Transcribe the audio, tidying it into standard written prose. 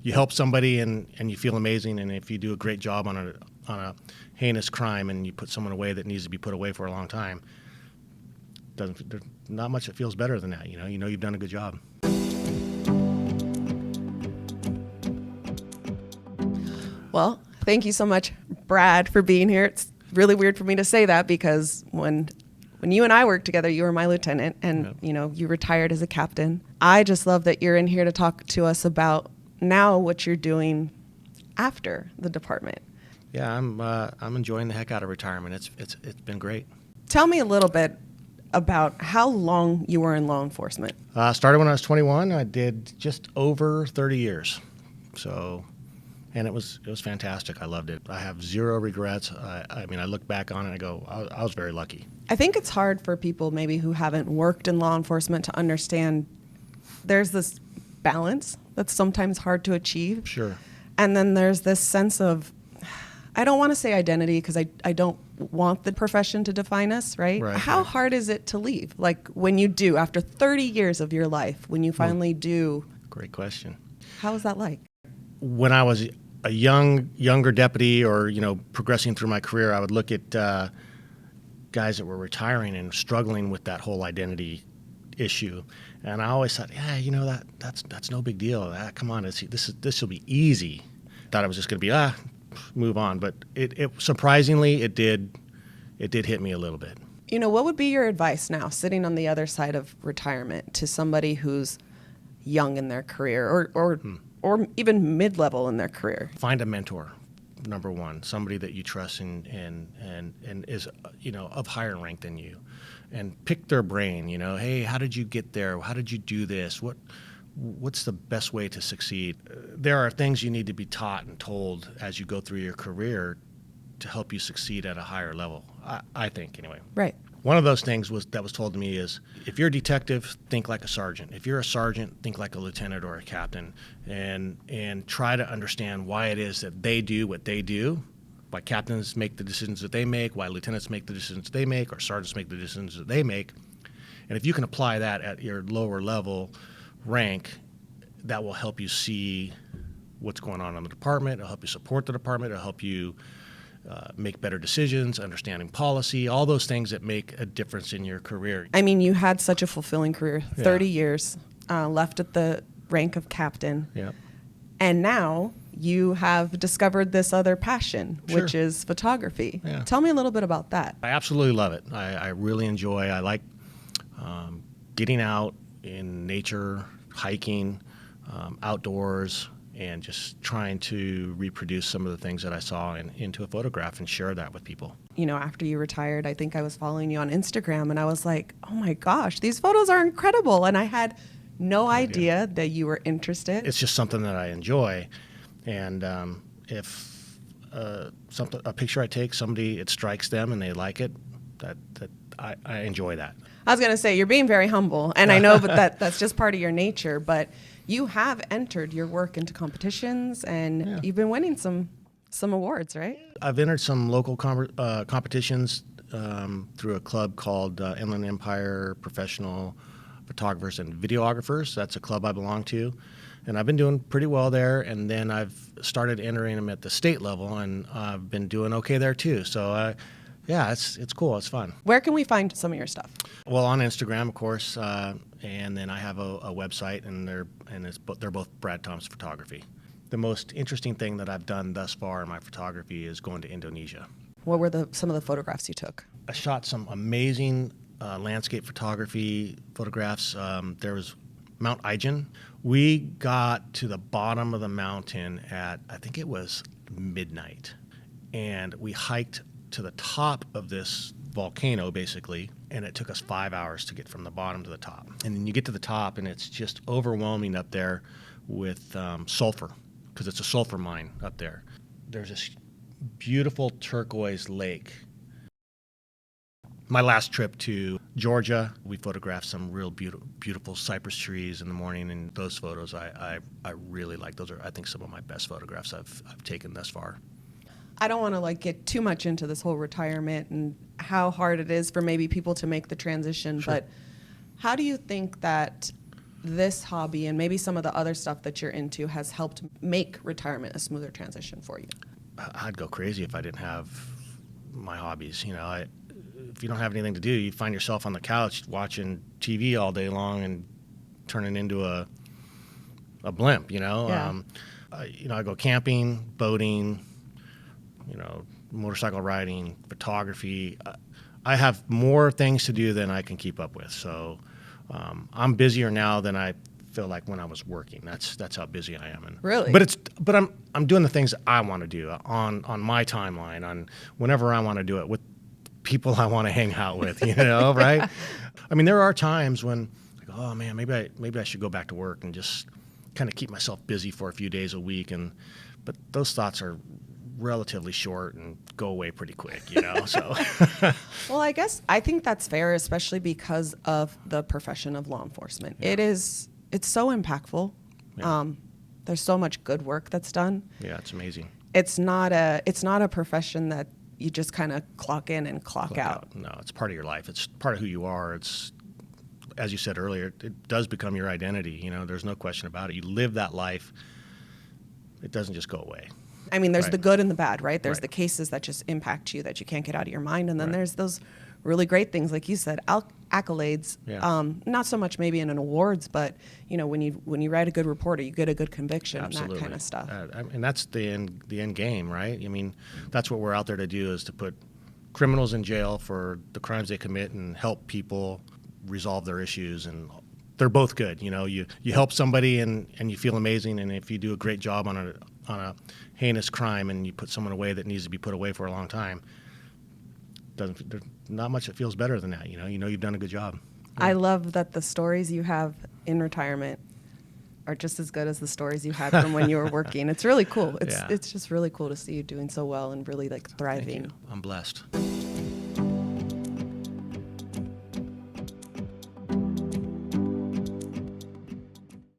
you help somebody and you feel amazing. And if you do a great job on a heinous crime and you put someone away that needs to be put away for a long time, there's not much that feels better than that. You know you've done a good job. Well, thank you so much, Brad, for being here. It's really weird for me to say that because when you and I worked together, you were my lieutenant and, you retired as a captain. I just love that you're in here to talk to us about now what you're doing after the department. Yeah, I'm enjoying the heck out of retirement. It's been great. Tell me a little bit about how long you were in law enforcement. Started when I was 21. I did just over 30 years. And it was fantastic. I loved it. I have zero regrets. I look back on it and I go, I was very lucky. I think it's hard for people maybe who haven't worked in law enforcement to understand there's this balance that's sometimes hard to achieve. Sure. And then there's this sense of, I don't want to say identity because I don't want the profession to define us, right? How hard is it to leave? Like when you do, after 30 years of your life, when you finally do? Great question. How is that like? When I was a younger deputy or, progressing through my career, I would look at guys that were retiring and struggling with that whole identity issue. And I always thought, that's no big deal. Come on, this will be easy. Thought it was just going to be, move on. But it surprisingly, it did hit me a little bit. What would be your advice now, sitting on the other side of retirement, to somebody who's young in their career or even mid-level in their career? Find a mentor, number one, somebody that you trust and is, of higher rank than you, and pick their brain, hey, how did you get there? How did you do this? What's the best way to succeed? There are things you need to be taught and told as you go through your career to help you succeed at a higher level, I think, anyway. Right. One of those things that was told to me is, if you're a detective, think like a sergeant. If you're a sergeant, think like a lieutenant or a captain, and try to understand why it is that they do what they do, why captains make the decisions that they make, why lieutenants make the decisions they make, or sergeants make the decisions that they make. And if you can apply that at your lower level rank, that will help you see what's going on in the department. It'll help you support the department. It'll help you make better decisions, understanding policy, all those things that make a difference in your career. I mean, you had such a fulfilling career, 30 years, left at the rank of captain. Yeah. And now you have discovered this other passion, Sure. which is photography. Yeah. Tell me a little bit about that. I absolutely love it. I really enjoy. I like getting out in nature, hiking, outdoors, and just trying to reproduce some of the things that I saw into a photograph and share that with people. After you retired, I think I was following you on Instagram and I was like, oh my gosh, these photos are incredible. And I had no idea that you were interested. It's just something that I enjoy. And if a picture I take, it strikes them and they like it, that I enjoy that. I was going to say, you're being very humble, and I know that's just part of your nature, but you have entered your work into competitions, and you've been winning some awards, right? I've entered some local competitions through a club called Inland Empire Professional Photographers and Videographers. That's a club I belong to, and I've been doing pretty well there, and then I've started entering them at the state level, and I've been doing okay there too. So yeah, it's cool. It's fun. Where can we find some of your stuff? Well, on Instagram, of course, and then I have a website, and they're both Brad Tom's Photography. The most interesting thing that I've done thus far in my photography is going to Indonesia. What were some of the photographs you took? I shot some amazing landscape photographs. There was Mount Ijen. We got to the bottom of the mountain at, I think it was midnight, and we hiked to the top of this volcano, basically, and it took us 5 hours to get from the bottom to the top. And then you get to the top, and it's just overwhelming up there with sulfur, because it's a sulfur mine up there. There's this beautiful turquoise lake. My last trip to Georgia, we photographed some real beautiful cypress trees in the morning, and those photos I really like. Those are, I think, some of my best photographs I've taken thus far. I don't want to get too much into this whole retirement and how hard it is for maybe people to make the transition, Sure. but how do you think that this hobby and maybe some of the other stuff that you're into has helped make retirement a smoother transition for you? I'd go crazy if I didn't have my hobbies. If you don't have anything to do, you find yourself on the couch watching TV all day long and turning into a blimp. Yeah. I go camping, boating, motorcycle riding, photography. I have more things to do than I can keep up with. So I'm busier now than I feel like when I was working. That's how busy I am. And Really? But I'm doing the things I want to do on my timeline, on whenever I want to do it with people I want to hang out with. Right? I mean, there are times when I go, oh man, maybe I should go back to work and just kind of keep myself busy for a few days a week. But those thoughts are relatively short and go away pretty quick, so. Well, I think that's fair, especially because of the profession of law enforcement. Yeah. It's so impactful. Yeah. There's so much good work that's done. Yeah, it's amazing. It's not a profession that you just kind of clock in and clock out. No, it's part of your life. It's part of who you are. It's, as you said earlier, it does become your identity. There's no question about it. You live that life. It doesn't just go away. I mean, there's Right. the good and the bad, right? There's Right. the cases that just impact you that you can't get out of your mind. And then Right. there's those really great things, like you said, accolades. Yeah. Not so much maybe in an awards, but, when you write a good report or you get a good conviction, Absolutely. that kind of stuff. And that's the end game, right? I mean, that's what we're out there to do, is to put criminals in jail for the crimes they commit and help people resolve their issues. And they're both good. You help somebody and you feel amazing. And if you do a great job on a heinous crime and you put someone away that needs to be put away for a long time, there's not much that feels better than that. You've done a good job. I love that the stories you have in retirement are just as good as the stories you had from when you were working. It's really cool. It's just really cool to see you doing so well and really like Thank thriving. you. I'm blessed.